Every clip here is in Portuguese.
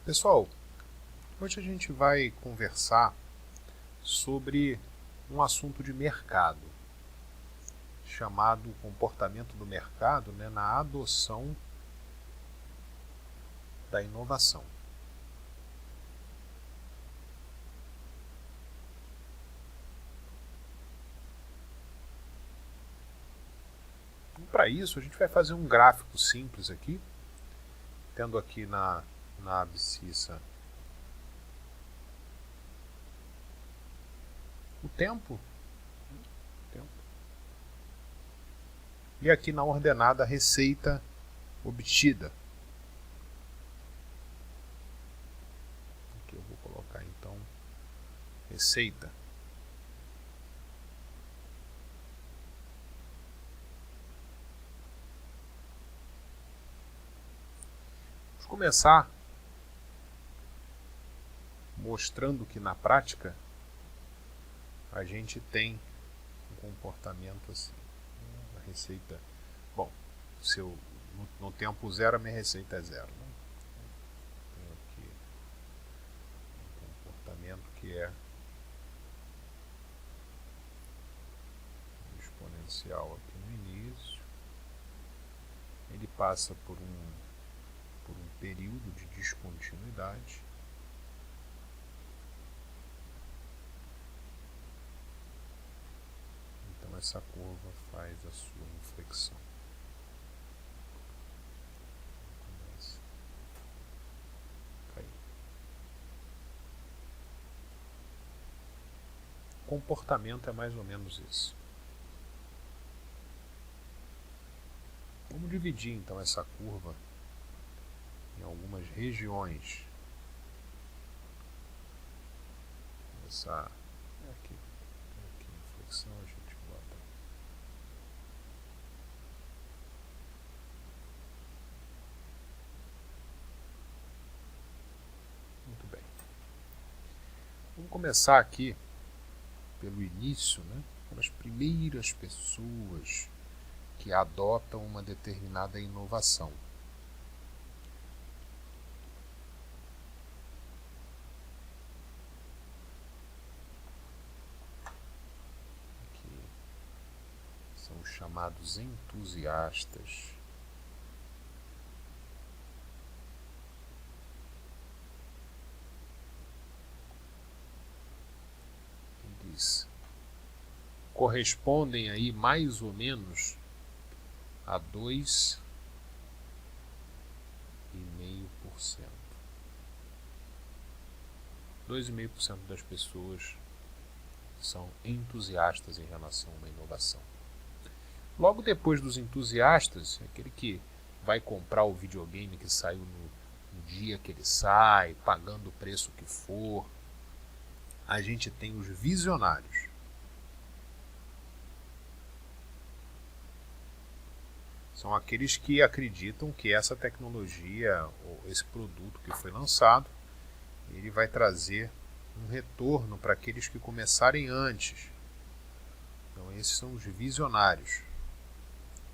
Pessoal, hoje a gente vai conversar sobre um assunto de mercado, chamado comportamento do mercado, na adoção da inovação. Para isso, a gente vai fazer um gráfico simples aqui, tendo aqui na abscissa o tempo, e aqui na ordenada a receita obtida. Aqui eu vou colocar então receita. Vamos começar mostrando que na prática a gente tem um comportamento assim. A receita, bom, se eu, no tempo zero a minha receita é zero, né? Tenho aqui um comportamento que é exponencial aqui no início, ele passa por um período de descontinuidade, então essa curva faz a sua inflexão. Começa a cair. Comportamento é mais ou menos isso. Vamos dividir então essa curva em algumas regiões. Essa aqui inflexão a gente bota. Muito bem. Vamos começar aqui pelo início, pelas primeiras pessoas que adotam uma determinada inovação. Aqui são os chamados entusiastas. Eles correspondem aí mais ou menos a 2,5%. 2,5% das pessoas são entusiastas em relação a uma inovação. Logo depois dos entusiastas, aquele que vai comprar o videogame que saiu no dia que ele sai, pagando o preço que for, a gente tem os visionários. São aqueles que acreditam que essa tecnologia, ou esse produto que foi lançado, ele vai trazer um retorno para aqueles que começarem antes. Então esses são os visionários.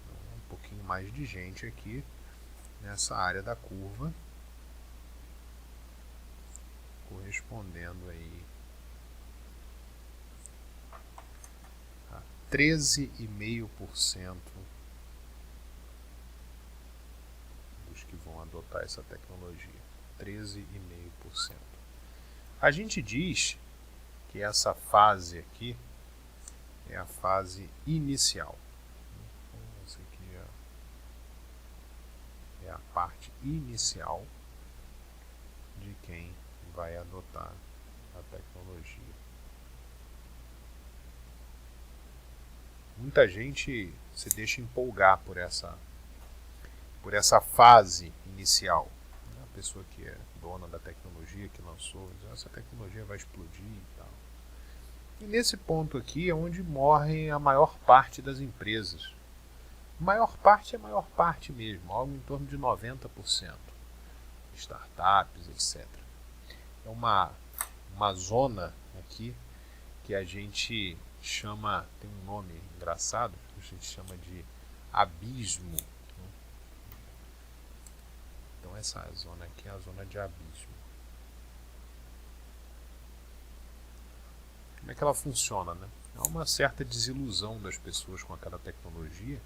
Então, um pouquinho mais de gente aqui nessa área da curva, correspondendo aí a 13,5% dos que vão adotar essa tecnologia. 13,5%. A gente diz que essa fase aqui é a fase inicial. Essa aqui é a parte inicial de quem vai adotar a tecnologia. Muita gente se deixa empolgar por essa fase inicial. A pessoa que é dona da tecnologia, que lançou, diz, essa tecnologia vai explodir e tal. E nesse ponto aqui é onde morre a maior parte das empresas. Maior parte é maior parte mesmo, algo em torno de 90%. Startups, etc. É uma zona aqui que a gente chama, tem um nome engraçado, a gente chama de abismo. Então essa zona aqui é a zona de abismo. Como é que ela funciona, né? Há uma certa desilusão das pessoas com aquela tecnologia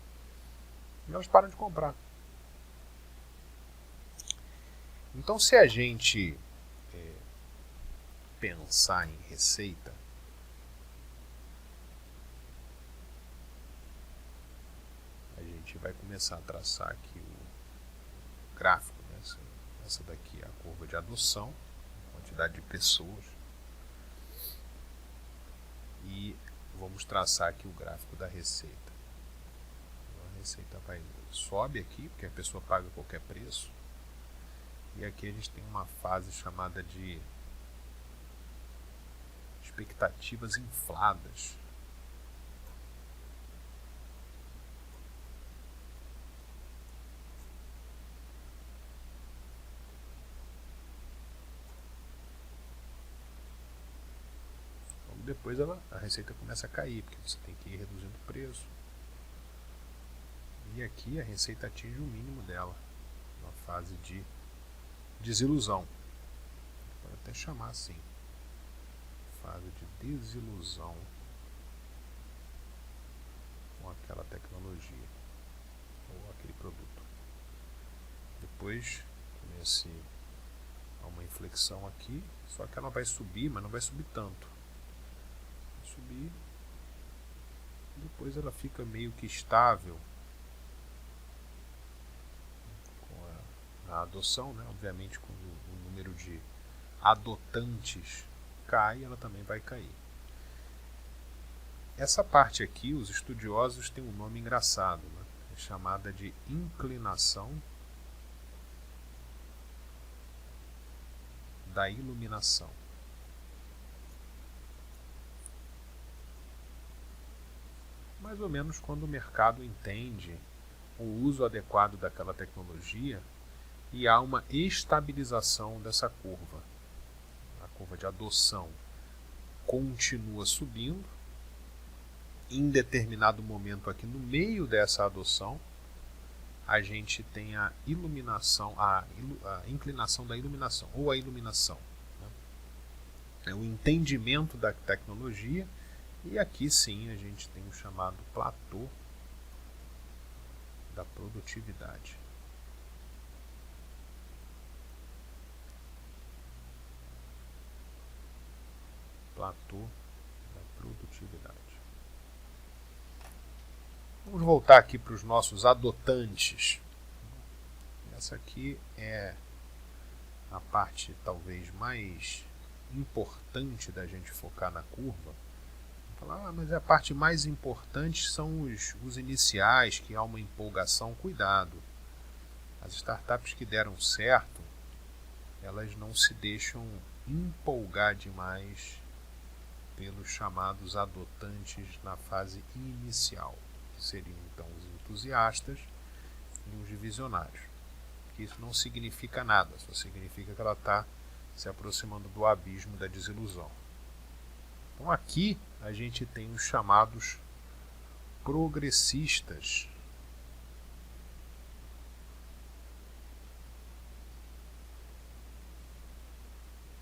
e elas param de comprar. Então, se a gente pensar em receita, a gente vai começar a traçar aqui o gráfico, né? Essa daqui é a curva de adoção, quantidade de pessoas, e vamos traçar aqui o gráfico da receita. Então, a receita sobe aqui, porque a pessoa paga qualquer preço, e aqui a gente tem uma fase chamada de expectativas infladas. Então, depois a receita começa a cair, porque você tem que ir reduzindo o preço. E aqui a receita atinge o mínimo dela, uma fase de desilusão. Pode até chamar assim, fase de desilusão com aquela tecnologia ou aquele produto. Depois há uma inflexão aqui, só que ela vai subir, mas não vai subir tanto. Vai subir, depois ela fica meio que estável com a adoção, né? Obviamente, quando o número de adotantes cai, ela também vai cair. Essa parte aqui, os estudiosos têm um nome engraçado, né? É chamada de inclinação da iluminação. Mais ou menos quando o mercado entende o uso adequado daquela tecnologia e há uma estabilização dessa curva. A curva de adoção continua subindo. Em determinado momento aqui no meio dessa adoção, a gente tem a iluminação, a inclinação da iluminação, ou a iluminação. Né? É o entendimento da tecnologia, e aqui sim a gente tem o chamado platô da produtividade. Platô da produtividade. Vamos voltar aqui para os nossos adotantes. Essa aqui é a parte talvez mais importante da gente focar na curva. Falar, mas a parte mais importante são os iniciais, que há uma empolgação. Cuidado. As startups que deram certo, elas não se deixam empolgar demais pelos chamados adotantes na fase inicial, que seriam então os entusiastas e os visionários. Que isso não significa nada, só significa que ela está se aproximando do abismo da desilusão. Então aqui a gente tem os chamados progressistas.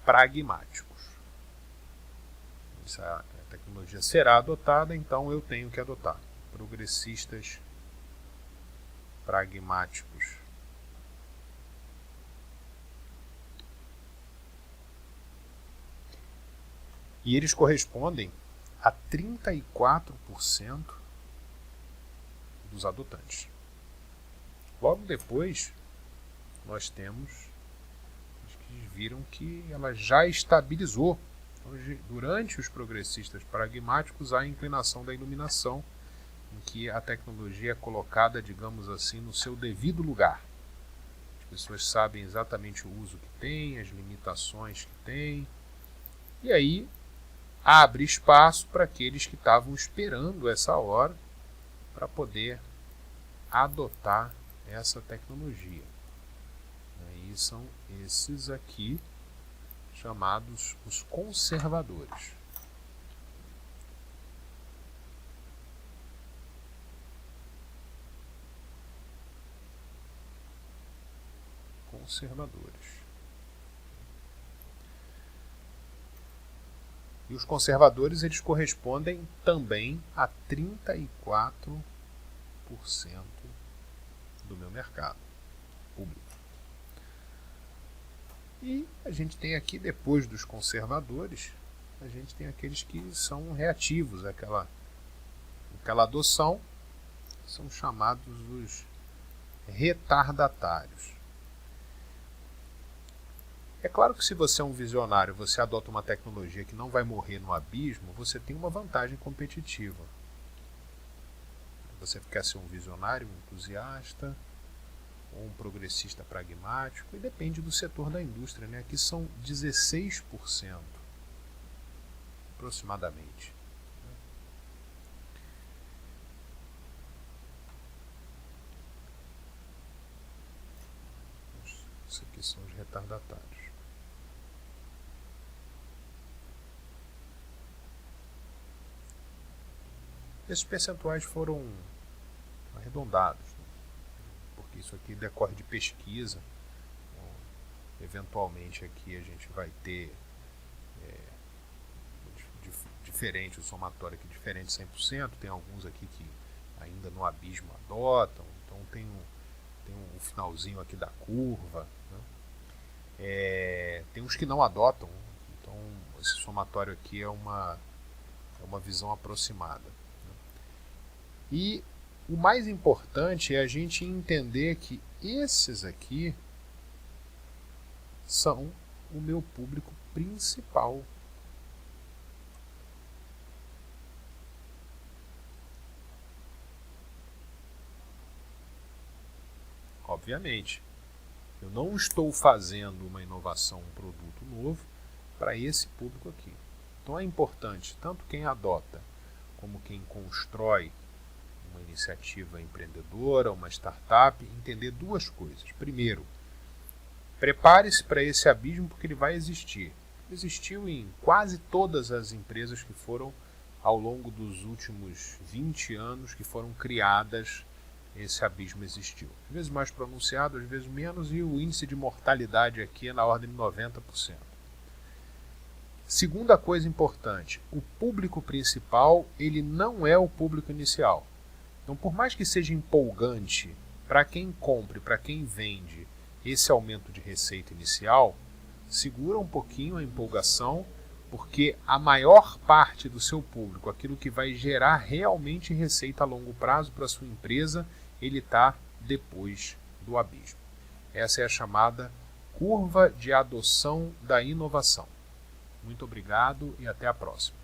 Pragmáticos. Se a tecnologia será adotada, então eu tenho que adotar. Progressistas pragmáticos. E eles correspondem a 34% dos adotantes. Logo depois, nós temos os que viram que ela já estabilizou. Então, durante os progressistas pragmáticos, há a inclinação da iluminação, em que a tecnologia é colocada, digamos assim, no seu devido lugar. As pessoas sabem exatamente o uso que tem, as limitações que tem, e aí abre espaço para aqueles que estavam esperando essa hora para poder adotar essa tecnologia. E são esses aqui chamados os conservadores. conservadores. E os conservadores eles correspondem também a 34% do meu mercado público. E a gente tem aqui, depois dos conservadores, a gente tem aqueles que são reativos àquela adoção, são chamados os retardatários. É claro que se você é um visionário, você adota uma tecnologia que não vai morrer no abismo, você tem uma vantagem competitiva. Você quer ser um visionário, um entusiasta, ou um progressista pragmático, e depende do setor da indústria, né? Aqui são 16%, aproximadamente. Isso aqui são os retardatários. Esses percentuais foram arredondados, né? Porque isso aqui decorre de pesquisa. Então, eventualmente aqui a gente vai ter diferente, o somatório aqui diferente 100%, tem alguns aqui que ainda no abismo adotam, então tem um finalzinho aqui da curva, né? Tem uns que não adotam, então esse somatório aqui é uma visão aproximada. E o mais importante é a gente entender que esses aqui são o meu público principal. Obviamente, eu não estou fazendo uma inovação, um produto novo para esse público aqui. Então é importante, tanto quem adota como quem constrói uma iniciativa empreendedora, uma startup, entender duas coisas. Primeiro, prepare-se para esse abismo porque ele vai existir. Existiu em quase todas as empresas que foram, ao longo dos últimos 20 anos, que foram criadas, esse abismo existiu. Às vezes mais pronunciado, às vezes menos, e o índice de mortalidade aqui é na ordem de 90%. Segunda coisa importante, o público principal ele não é o público inicial. Então, por mais que seja empolgante para quem compra e para quem vende esse aumento de receita inicial, segura um pouquinho a empolgação, porque a maior parte do seu público, aquilo que vai gerar realmente receita a longo prazo para a sua empresa, ele está depois do abismo. Essa é a chamada curva de adoção da inovação. Muito obrigado e até a próxima.